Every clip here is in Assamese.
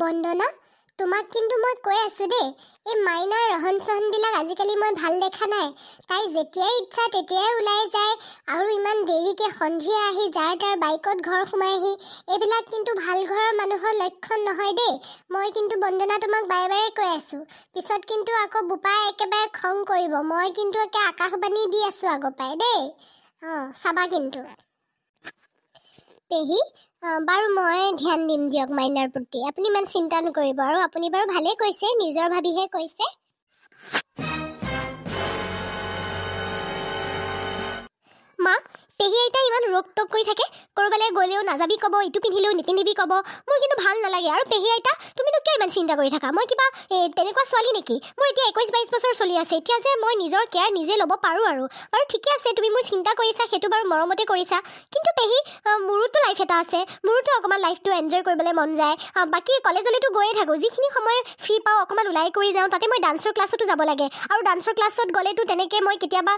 বন্দনা তোমাক কিন্তু মই কৈ আছো দেই এই মাইনাৰ ৰহন চহনবিলাক আজিকালি মই ভাল দেখা নাই তাই যেতিয়াই ইচ্ছা তেতিয়াই ওলাই যায় আৰু ইমান দেৰিকে সন্ধিয়া আহি যাৰ তাৰ বাইকত ঘৰ সোমাইহি এইবিলাক কিন্তু ভাল ঘৰৰ মানুহৰ লক্ষণ নহয় দেই মই কিন্তু বন্দনা তোমাক বাৰে বাৰে কৈ আছো পিছত কিন্তু আকৌ বুপাই একেবাৰে খং কৰিব মই কিন্তু একে আকাশবাণী দি আছো আগৰ পৰাই দেই চাবা কিন্তু পেহী বাৰু মই ধ্যান দিম দিয়ক মাইনাৰ প্ৰতি আপুনি ইমান চিন্তা নকৰিব আৰু আপুনি বাৰু ভালেই কৈছে নিজৰ ভাবিহে কৈছে মা পেহী আইতা ইমান ৰোক টোক কৰি থাকে কৰবালৈ গ'লেও নাযাবি ক'ব ইটো পিন্ধিলেও নিপিন্ধিবি ক'ব মোৰ কিন্তু ভাল নালাগে আৰু পেহী আইতা তুমিনো কিয় ইমান চিন্তা কৰি থাকা মই কিবা তেনেকুৱা ছোৱালী নেকি মোৰ এতিয়া 21-22 বছৰ চলি আছে এতিয়া যে মই নিজৰ কেয়াৰ নিজে ল'ব পাৰোঁ আৰু ঠিকে আছে তুমি মোৰ চিন্তা কৰিছা সেইটো বাৰু মৰমতে কৰিছা কিন্তু পেহী মোৰোতো লাইফ এটা আছে মোৰোতো অকণমান লাইফটো এনজয় কৰিবলৈ মন যায় বাকী কলেজলৈতো গৈয়ে থাকোঁ যিখিনি সময় ফ্ৰী পাওঁ অকণমান ওলাই কৰি যাওঁ তাতে মই ডান্সৰ ক্লাছতো যাব লাগে আৰু ডান্সৰ ক্লাছত গ'লেতো তেনেকৈ মই কেতিয়াবা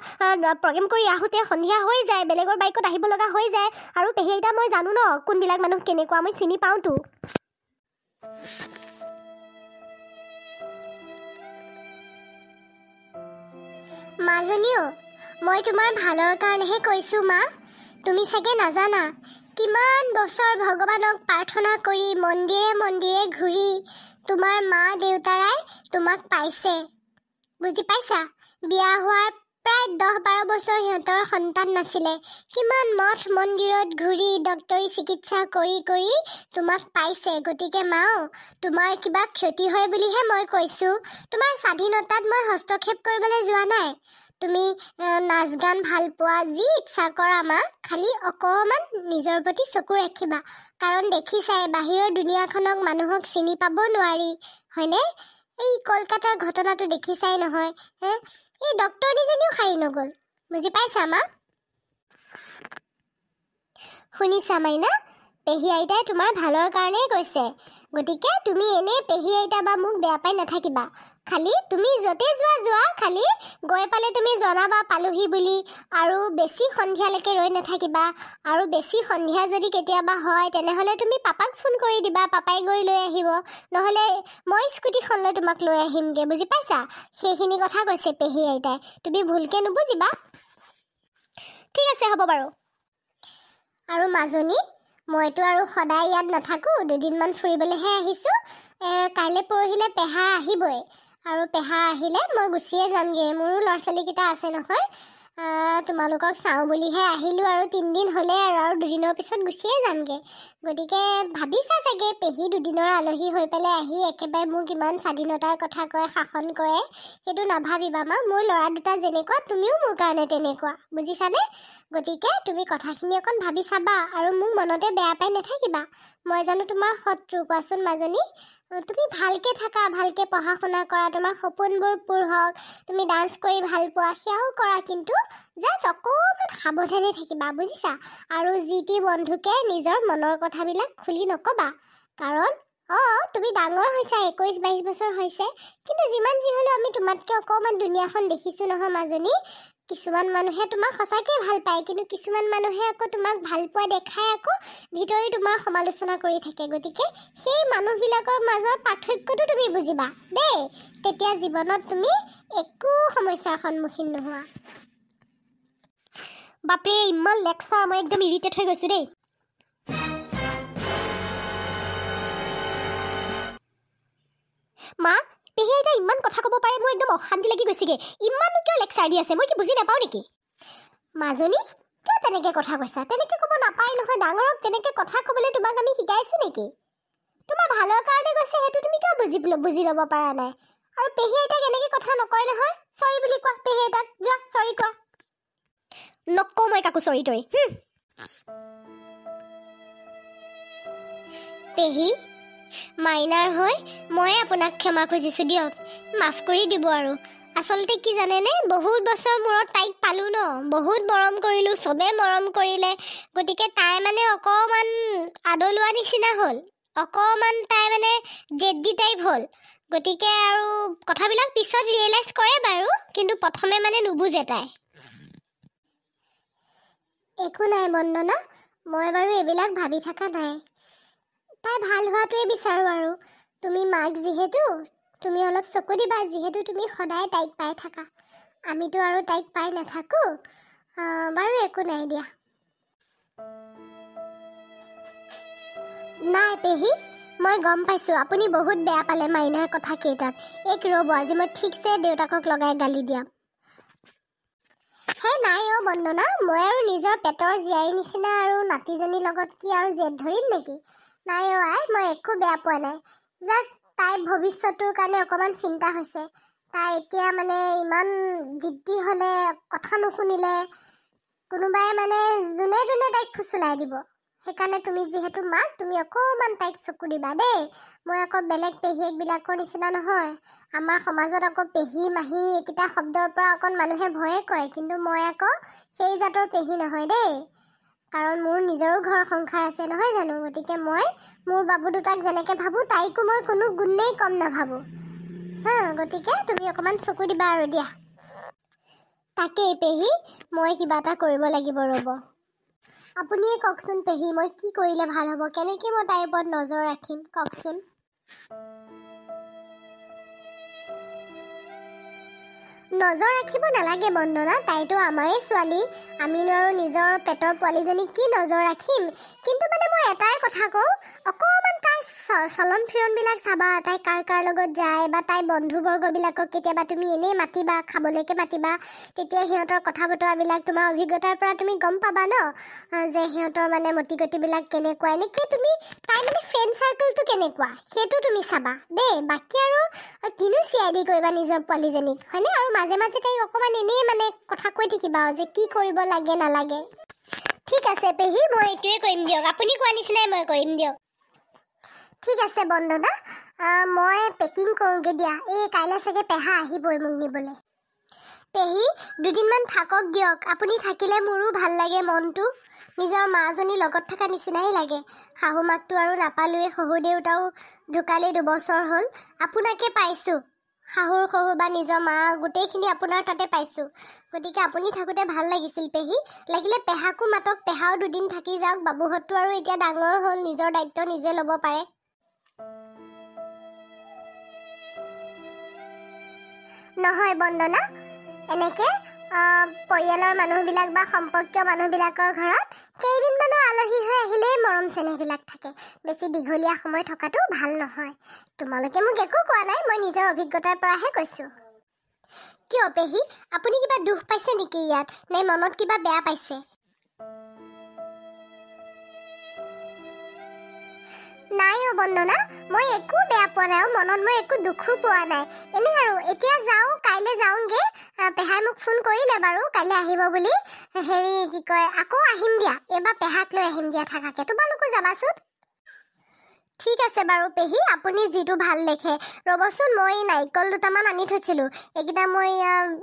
প্ৰগ্ৰেম কৰি আহোঁতে সন্ধিয়া হৈ যায় বেলেগৰ বাইকত আহিব লগা হৈ যায় আৰু পেহী আইতা মই জানো ন কোনবিলাক মানুহ কেনেকুৱা মই চিনি পাওঁতো মাজনীও মই তোমাৰ ভালৰ কাৰণেহে কৈছোঁ মা তুমি চাগে নাজানা কিমান বছৰ ভগৱানক প্ৰাৰ্থনা কৰি মন্দিৰে মন্দিৰে ঘূৰি তোমাৰ মা দেউতাৰাই তোমাক পাইছে বুজি পাইছা বিয়া হোৱাৰ প্ৰায় 10-12 বছৰ সিহঁতৰ সন্তান নাছিলে কিমান মঠ মন্দিৰত ঘূৰি ডক্তৰী চিকিৎসা কৰি কৰি তোমাক পাইছে গতিকে মাও তোমাৰ কিবা ক্ষতি হয় বুলিহে মই কৈছোঁ তোমাৰ স্বাধীনতাত মই হস্তক্ষেপ কৰিবলৈ যোৱা নাই তুমি নাচ গান ভাল পোৱা যি ইচ্ছা কৰা মা খালি অকণমান নিজৰ প্ৰতি চকু ৰাখিবা কাৰণ দেখিছাই বাহিৰৰ দুনিয়াখনক মানুহক চিনি পাব নোৱাৰি হয়নে এই কলকাতাৰ ঘটনাটো দেখিছাই নহয় এই ডক্তৰনীজনীও সাৰি নগ'ল বুজি পাইছা মা শুনিছা মাইনা পেহী আইতাই তোমাৰ ভালৰ কাৰণেই কৈছে গতিকে তুমি এনেই পেহী আইতা বা মোক বেয়া পাই নাথাকিবা খালি তুমি য'তে যোৱা খালি গৈ পালে তুমি জনাবা পালোহি বুলি আৰু বেছি সন্ধিয়ালৈকে ৰৈ নাথাকিবা আৰু বেছি সন্ধিয়া যদি কেতিয়াবা হয় তেনেহ'লে তুমি পাপাক ফোন কৰি দিবা পাপাই গৈ লৈ আহিব নহ'লে মই স্কুটিখন লৈ তোমাক লৈ আহিমগৈ বুজি পাইছা সেইখিনি কথা কৈছে পেহী আইতাই তুমি ভুলকৈ নুবুজিবা ঠিক আছে হ'ব বাৰু আৰু মাজনী মইতো আৰু সদায় ইয়াত নাথাকোঁ দুদিনমান ফুৰিবলৈহে আহিছোঁ কাইলৈ পৰহিলৈ পেহা আহিবই আৰু পেহা আহিলে মই গুচিয়ে যামগৈ মোৰো ল'ৰা ছোৱালীকেইটা আছে নহয় তোমালোকক চাওঁ বুলিহে আহিলোঁ আৰু 3 দিন হ'লে আৰু 2 দিনৰ পিছত গুচিয়ে যামগৈ গতিকে ভাবিছা চাগে পেহী দুদিনৰ আলহী হৈ পেলাই আহি একেবাৰে মোক ইমান স্বাধীনতাৰ কথা কয় শাসন কৰে সেইটো নাভাবিবা মা মোৰ ল'ৰা দুটা যেনেকুৱা তুমিও মোৰ কাৰণে তেনেকুৱা বুজিছানে গতিকে তুমি কথাখিনি অকণ ভাবি চাবা আৰু মোক মনতে বেয়া পাই নাথাকিবা মই জানো তোমাৰ শত্ৰু কোৱাচোন মাজনী তুমি ভালকৈ থাকা ভালকৈ পঢ়া শুনা কৰা তোমাৰ সপোনবোৰ পূৰ হওক তুমি ডান্স কৰি ভাল পোৱা সেয়াও কৰা কিন্তু জাষ্ট অকণমান সাৱধানে থাকিবা বুজিছা আৰু যি টি বন্ধুকে নিজৰ মনৰ কথাবিলাক খুলি নক'বা কাৰণ তুমি ডাঙৰ হৈছা 21-22 বছৰ হৈছে কিন্তু যিমান যি হ'লেও আমি তোমাতকৈ অকণমান দুনিয়াখন দেখিছোঁ নহয় মাজনী কিছুমান মানুহে তোমাক সঁচাকৈ ভাল পায় কিন্তু কিছুমান মানুহে আকৌ তোমাক ভাল পোৱা দেখাই আকৌ ভিতৰি তোমাৰ সমালোচনা কৰি থাকে গতিকে সেই মানুহবিলাকৰ মাজৰ পাৰ্থক্যটো তুমি বুজিবা দেই তেতিয়া জীৱনত তুমি একো সমস্যাৰ সন্মুখীন নোহোৱা বাপৰে ইমান লেকচাৰ মই একদম ইৰিটেট হৈ গৈছোঁ দেই মা পেহী আইতা ইমান কথা ক'ব পাৰে মোৰ একদম অশান্তি লাগি গৈছেগৈ ইমানো কিয় লেকচাৰ দি আছে মই কি বুজি নাপাওঁ নেকি মাজনী কিয় তেনেকৈ কথা কৈছা তেনেকৈ ক'ব নাপায় নহয় ডাঙৰক তেনেকৈ কথা ক'বলৈ তোমাক আমি শিকাইছোঁ নেকি তোমাৰ ভালৰ কাৰণে কৈছে সেইটো তুমি কিয় বুজি ল'ব পৰা নাই আৰু পেহী আইতাক এনেকৈ কথা নকয় নহয় চৰি বুলি কোৱা পেহী আইতাক যোৱা চৰি কোৱা নকওঁ মই কাকো চৰি তৰি পেহী মাইনাৰ হৈ মই আপোনাক ক্ষমা খুজিছোঁ দিয়ক মাফ কৰি দিব আৰু আচলতে কি জানেনে বহুত বছৰ মূৰত তাইক পালোঁ ন বহুত মৰম কৰিলোঁ চবে মৰম কৰিলে গতিকে তাই মানে অকণমান আদলোৱা নিচিনা হ'ল অকণমান তাই মানে জেদ্দি টাইপ হ'ল গতিকে আৰু কথাবিলাক পিছত ৰিয়েলাইজ কৰে বাৰু কিন্তু প্ৰথমে মানে নুবুজে তাই একো নাই বন্দনা মই বাৰু এইবিলাক ভাবি থকা নাই তাই ভাল হোৱাটোৱে বিচাৰোঁ আৰু তুমি মাক যিহেতু তুমি অলপ চকু দিবা, যিহেতু তুমি সদায় তাইক পাই থাকা, আমিতো আৰু তাইক পাই নাথাকোঁ। বাৰু একো নাই দিয়া। নাই পেহী, মই গম পাইছোঁ আপুনি বহুত বেয়া পালে মাইনাৰ কথা কেইটাত। এক ৰ'ব, আজি মই ঠিকছে দেউতাকক লগাই গালি দিয়াম। হে নাই অ' বন্দনা, মই আৰু নিজৰ পেটৰ জীয়াৰী নিচিনা আৰু নাতিজনীৰ লগত কি আৰু জেদ ধৰিম নেকি? নাই অ' আই, মই একো বেয়া পোৱা নাই। জাষ্ট তাইৰ ভৱিষ্যতৰ কাৰণে অকণমান চিন্তা হৈছে। তাই এতিয়া মানে ইমান জিদ্দি হ'লে, কথা নুশুনিলে, কোনোবাই মানে যোনে যোনে তাইক ফুচুলাই দিব। সেইকাৰণে তুমি যিহেতু মাক, তুমি অকণমান তাইক চকু দিবা দেই। মই আকৌ বেলেগ পেহীয়েকবিলাকৰ নিচিনা নহয়। আমাৰ সমাজত আকৌ পেহী মাহী এইকেইটা শব্দৰ পৰা অকণ মানুহে ভয়ে কৰে, কিন্তু মই আকৌ সেই জাতৰ পেহী নহয় দেই। কাৰণ মোৰ নিজৰো ঘৰ সংসাৰ আছে নহয় জানো। গতিকে মই মোৰ বাবু দুটাক যেনেকৈ ভাবোঁ, তাইকো মই কোনো গুণেই কম নাভাবোঁ। গতিকে তুমি অকণমান চকু দিবা আৰু দিয়া। তাকেই পেহী, মই কিবা এটা কৰিব লাগিব ৰ'ব। আপুনিয়ে কওকচোন পেহী, মই কি কৰিলে ভাল হ'ব? কেনেকৈ মই তাইৰ ওপৰত নজৰ ৰাখিম কওকচোন। নজৰ ৰাখিব নালাগে বন্দনা, তাইতো আমাৰে ছোৱালী। আমিনো আৰু নিজৰ পেটৰ পোৱালীজনীক কি নজৰ ৰাখিম? কিন্তু মানে মই এটাই কথা কওঁ, অকণমান তাইৰ চলন ফিৰণবিলাক চাবা। তাই কাৰ কাৰ লগত যায় বা তাইৰ বন্ধুবৰ্গবিলাকক কেতিয়াবা তুমি এনেই মাতিবা, খাবলৈকে মাতিবা। তেতিয়া সিহঁতৰ কথা বতৰাবিলাক তোমাৰ অভিজ্ঞতাৰ পৰা তুমি গম পাবা ন, যে সিহঁতৰ মানে মতি গতিবিলাক কেনেকুৱা। এনেকৈ তুমি তাই মানে ফ্ৰেণ্ড চাৰ্কলটো কেনেকুৱা সেইটো তুমি চাবা দেই। বাকী আৰু কিনো চিআইডি কৰিবা নিজৰ পোৱালীজনীক, হয়নে? আৰু মাজে মাজে তাইক অকণমান এনেই মানে কথা কৈ থাকিবা যে কি কৰিব লাগে নালাগে। ঠিক আছে পেহী, মই এইটোৱে কৰিম দিয়ক। আপুনি কোৱা নিচিনাই মই কৰিম দিয়ক। ঠিক আছে বন্দনা, মই পেকিং কৰোঁগৈ দিয়া। এই কাইলৈ চাগে পেহা আহিবই মোক নিবলৈ। পেহী দুদিনমান থাকক দিয়ক। আপুনি থাকিলে মোৰো ভাল লাগে মনটো। নিজৰ মাজনী লগত থকা নিচিনাই লাগে। শাহু মাকটো আৰু নাপালোৱেই, শহুৰ দেউতাও ঢুকালেই 2 বছৰ হ'ল। আপোনাকে পাইছোঁ, শাহুৰ শহুৰ বা নিজৰ মা গোটেইখিনি আপোনাৰ তাতে পাইছোঁ। গতিকে আপুনি থাকোঁতে ভাল লাগিছিল পেহী। লাগিলে পেহাকো মাতক, পেহাও দুদিন থাকি যাওক। বাবুহঁতটো আৰু এতিয়া ডাঙৰ হ'ল, নিজৰ দায়িত্ব নিজে ল'ব পাৰে। নহয় বন্দনা, এনেকৈ পৰিয়ালৰ মানুহবিলাক বা সম্পৰ্কীয় মানুহবিলাকৰ ঘৰত কেইদিনমানৰ আলহী হৈ আহিলেই মৰম চেনেহবিলাক থাকে। বেছি দীঘলীয়া সময় থকাটো ভাল নহয়। তোমালোকে মোক একো কোৱা নাই, মই নিজৰ অভিজ্ঞতাৰ পৰাহে কৈছোঁ। কিয় পেহী, আপুনি কিবা দুখ পাইছে নেকি ইয়াত? নে মনত কিবা বেয়া পাইছে? নাই অ' বন্দনা, মই একো বেয়া পোৱা নাই, মনত মই একো দুখো পোৱা নাই। এনেই আৰু এতিয়া যাওঁ, কাইলৈ যাওঁগৈ। পেহাই মোক ফোন কৰিলে বাৰু কাইলৈ আহিব বুলি। হেৰি কি কয়, আকৌ আহিম দিয়া। এইবাৰ পেহাক লৈ আহিম দিয়া থাকাকৈ, তোমালোকো যাবাচোন। ঠিক আছে বাৰু পেহী, আপুনি যিটো ভাল দেখে। ৰ'বচোন, মই নাৰিকল দুটামান আনি থৈছিলোঁ। এইকেইটা মই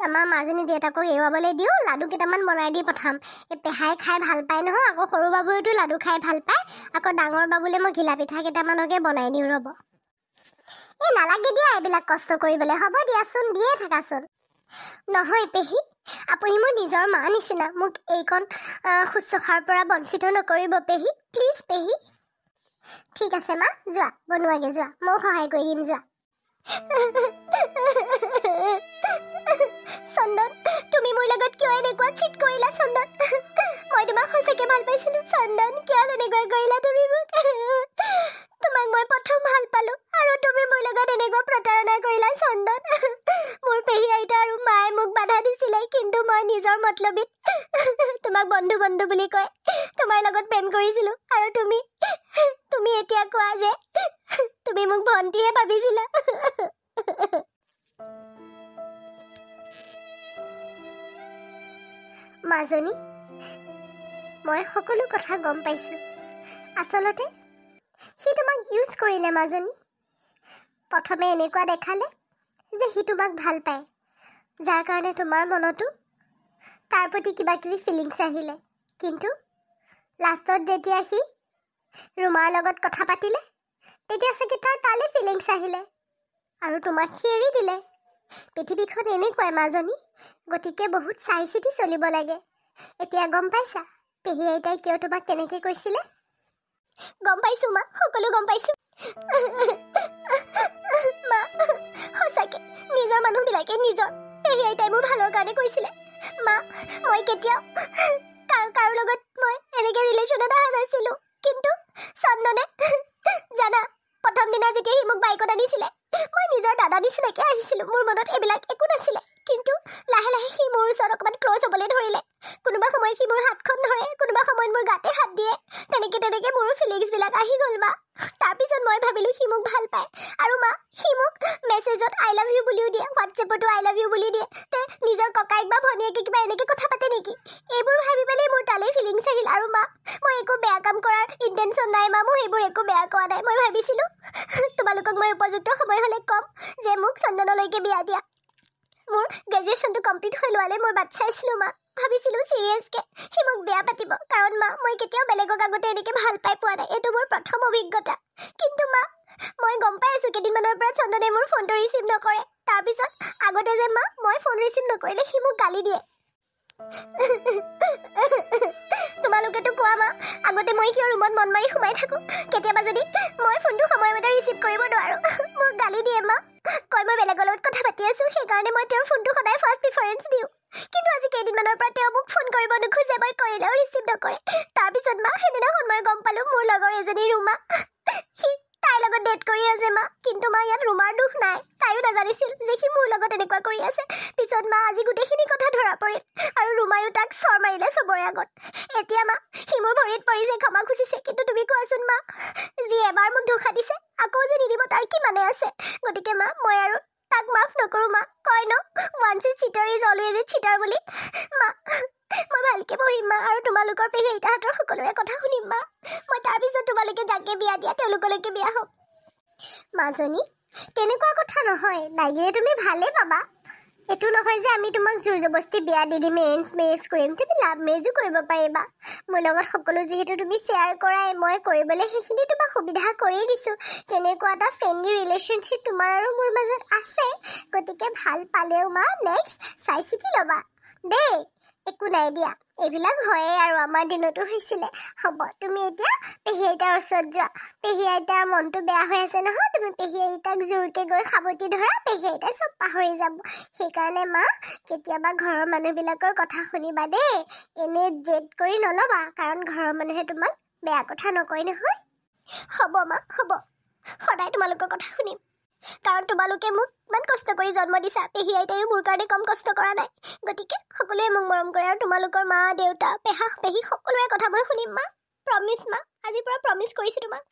আমাৰ মাজনী দেউতাকক এৰুৱাবলৈ দিওঁ, লাডু কেইটামান বনাই দি পঠাম। এই পেহাই খাই ভাল পায় নহয়, আকৌ সৰু বাবুৱেতো লাডু খাই ভাল পায়। আকৌ ডাঙৰ বাবুলৈ মই ঘিলা পিঠা কেইটামানকে বনাই দিওঁ ৰ'ব। এই নালাগে দিয়া এইবিলাক কষ্ট কৰিবলৈ, হ'ব দিয়াচোন, দিয়ে থাকাচোন। নহয় পেহী, আপুনি মোৰ নিজৰ মা নিচিনা। মোক এইকণ শুশ্ৰূষাৰ পৰা বঞ্চিত নকৰিব পেহী, প্লিজ পেহী। ঠিক আছে মা, যোৱা বনোৱাগে, যোৱা, ময়ো সহায় কৰি দিম, যোৱা। চন্দন, তুমি মোৰ লগত কিয় এনেকুৱা চিট কৰিলা চন্দন? মই তোমাক সঁচাকৈ ভাল পাইছিলোঁ চন্দন, কিয় তেনেকুৱা কৰিলা তুমি মোক? তোমাক মই প্ৰথম ভাল পালোঁ আৰু তুমি মোৰ লগত এনেকুৱা প্ৰতাৰণা কৰিলা চন্দন। মোৰ পেহী আইতা আৰু মায়ে মোক বাধা দিছিলে, কিন্তু মই নিজৰ মতলবিত তোমাক বন্ধু বন্ধু বুলি কয় তোমাৰ লগত প্ৰেম কৰিছিলোঁ। আৰু তুমি এতিয়া কোৱা যে তুমি মোক ভণ্টিহে ভাবিছিলা। মাজনী, মই সকলো কথা গম পাইছোঁ। আচলতে সি তোমাক ইউজ কৰিলে মাজনী। প্ৰথমে এনেকুৱা দেখালে যে সি তোমাক ভাল পায়, যাৰ কাৰণে তোমাৰ মনতো তাৰ প্ৰতি কিবা কিবি ফিলিংছ আহিলে। কিন্তু লাষ্টত যেতিয়া সি ৰুমাৰ লগত কথা পাতিলে, তেতিয়া চাগে তাৰ তালৈ ফিলিংছ আহিলে আৰু তোমাক সি এৰি দিলে। পৃথিৱীখন এনেকুৱাই মাজনী, গতিকে বহুত চাই চিতি চলিব লাগে। এতিয়া গম পাইছা পেহী আইতাই কিয় তোমাক তেনেকৈ কৈছিলে? গম পাইছোঁ মা, সকলো গম পাইছোঁ। মা সঁচাকে নিজৰ মানুহবিলাকে নিজৰ পেহী আইতাই মোৰ ভালৰ কাৰণে কৈছিলে মা মই কেতিয়াও কাৰো লগত মই এনেকে ৰিলেশ্যনত অহা নাছিলোঁ কিন্তু চন্দনে জানা প্ৰথম দিনা যেতিয়া সি মোক বাইকত আনিছিলে মই নিজৰ দাদা নিচিনাকে আহিছিলোঁ মোৰ মনত এইবিলাক একো নাছিলে কিন্তু লাহে লাহে সি মোৰ ওচৰত অকণমান ক্ল'জ হ'বলৈ ধৰিলে কোনোবা সময়ত সি মোৰ হাতখন ধৰে কোনোবা সময়ত মোৰ গাতে হাত দিয়ে তেনেকে মোৰ ফিলিংছবিলাক আহি গ'ল মা তাৰপিছত মই ভাবিলোঁ সি মোক ভাল পায় আৰু মা সি মোক মেছেজত আই লাভ ইউ বুলিও দিয়ে হোৱাটছএপতো আই লাভ ইউ বুলি দিয়ে তে নিজৰ ককাইক বা ভনীয়েকে কিবা এনেকৈ কথা পাতে নেকি এইবোৰ ভাবি পেলাই মোৰ তালৈ ফিলিংছ আহিল আৰু মা মই একো বেয়া কাম কৰাৰ ইণ্টেনশ্যন নাই মা মই সেইবোৰ একো বেয়া কৰা নাই মই ভাবিছিলোঁ তোমালোকক মই উপযুক্ত সময় হ'লে ক'ম যে মোক চন্দনলৈকে বিয়া দিয়া মোৰ গ্ৰেজুৱেশ্যনটো কমপ্লিট হৈ লোৱালে মই বাট চাইছিলোঁ মা ভাবিছিলোঁ চিৰিয়াছকৈ সি মোক বেয়া পাতিব কাৰণ মা মই কেতিয়াও বেলেগক আগতে এনেকৈ ভাল পাই পোৱা নাই এইটো মোৰ প্ৰথম অভিজ্ঞতা কিন্তু মা মই গম পাই আছোঁ কেইদিনমানৰ পৰা চন্দনে মোৰ ফোনটো ৰিচিভ নকৰে তাৰপিছত আগতে যে মা মই ফোন ৰিচিভ নকৰিলে সি মোক গালি দিয়ে তোমালোকেতো কোৱা মা আগতে মই কিয় ৰুমত মন মাৰি সোমাই থাকোঁ কেতিয়াবা যদি মই ফোনটো সময়মতে ৰিচিভ কৰিব নোৱাৰোঁ মোক গালি দিয়ে মা কয় মই বেলেগৰ লগত কথা পাতি আছোঁ সেইকাৰণে মই তেওঁৰ ফোনটো সদায় ফাৰ্ষ্ট প্ৰিফাৰেঞ্চ দিওঁ কিন্তু আজি কেইদিনমানৰ পৰা তেওঁ মোক ফোন কৰিব নোখোজে মই কৰিলেও ৰিচিভ নকৰে তাৰপিছত মা সেইদিনাখন মই গম পালোঁ মোৰ লগৰ এজনী ৰুমা সি তাইৰ লগত ডেট কৰি আছে মা কিন্তু মা ইয়াত ৰুমাৰ দুখ নাই তাইও নাজানিছিল যে সি মোৰ লগত এনেকুৱা কৰি আছে পিছত মা আজি গোটেইখিনি কথা ধৰা পৰিল আৰু ৰুমায়ো তাক চৰ মাৰিলে চবৰে আগত এতিয়া মা সি মোৰ ভৰিত পৰিছে ক্ষমা খুজিছে কিন্তু তুমি কোৱাচোন মা যি এবাৰ মোক ধোষা দিছে আকৌ যে নিদিব তাৰ কি মানে আছে গতিকে মা মই আৰু তাক মাফ নকৰোঁ মা কয় ন once is cheater is always is cheater বুলি মা মই ভালকৈ পঢ়িম মা আৰু তোমালোকৰ পেহী আইতাহঁতৰ সকলোৰে কথা শুনিম মা মই তাৰপিছত তোমালোকে যাকে বিয়া দিয়া তেওঁলোকলৈকে বিয়া হ'ম মাজনী তেনেকুৱা কথা নহয় লাগিলে তুমি ভালেই পাবা এইটো নহয় যে আমি তোমাক জোৰ জবস্তি বিয়া দি দিম এৰেঞ্জ মেৰেজ কৰিম তুমি লাভ মেৰেজো কৰিব পাৰিবা মোৰ লগত সকলো যিহেতু তুমি শ্বেয়াৰ কৰাই মই কৰিবলৈ সেইখিনি তোমাক সুবিধা কৰি দিছোঁ তেনেকুৱা এটা ফ্ৰেণ্ডলি ৰিলেশ্যনশ্বিপ তোমাৰ আৰু মোৰ মাজত আছে গতিকে ভাল পালেও মা নেক্সট চাই চিতি ল'বা দেই একো নাই দিয়া এইবিলাক হয়েই আৰু আমাৰ দিনতো হৈছিলে হ'ব তুমি এতিয়া পেহী আইতাৰ ওচৰত যোৱা পেহী আইতাৰ মনটো বেয়া হৈ আছে নহয় তুমি পেহী আইতাক জোৰকৈ গৈ সাৱটি ধৰা পেহী আইতাই চব পাহৰি যাব সেইকাৰণে মা কেতিয়াবা ঘৰৰ মানুহবিলাকৰ কথা শুনিবা দেই এনেই জেদ কৰি নল'বা কাৰণ ঘৰৰ মানুহে তোমাক বেয়া কথা নকয় নহয় হ'ব মা হ'ব সদায় তোমালোকৰ কথা শুনিম কাৰণ তোমালোকে মোক ইমান কষ্ট কৰি জন্ম দিছা পেহী আইতাইও মোৰ কাৰণে কম কষ্ট কৰা নাই গতিকে সকলোৱে মোক মৰম কৰে আৰু তোমালোকৰ মা দেউতা পেহা পেহী সকলোৰে কথা মই শুনিম মা প্ৰমিছ মা আজিৰ পৰা প্ৰমিছ কৰিছোঁ তোমাক